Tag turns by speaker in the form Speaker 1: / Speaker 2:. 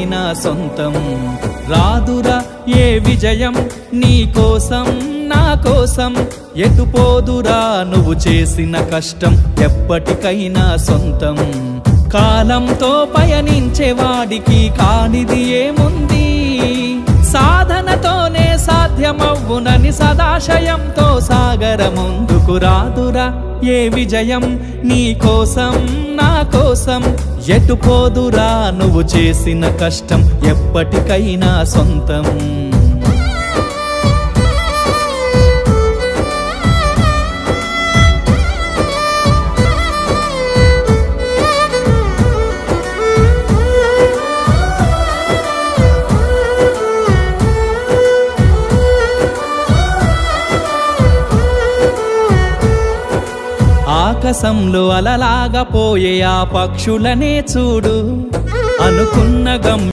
Speaker 1: నా సొంతం రాదురా ఏ విజయం నీ కోసం నా కోసం ఎటుపోదురా నువ్వు చేసిన కష్టం ఎప్పటికైనా సొంతం కాలంతో పయనించేవాడికి కానిది ఏముంది సాధనతోనే సాధ్యమవ్వునని సదాశయంతో సాగర ముందుకు రాదురా ఏ విజయం నీ కోసం నా కోసం ఎటుపోదురా నువ్వు చేసిన కష్టం ఎప్పటికైనా సొంతం ఆకాశంలో అలలాగా పోయే ఆ పక్షులనే చూడు అనుకున్న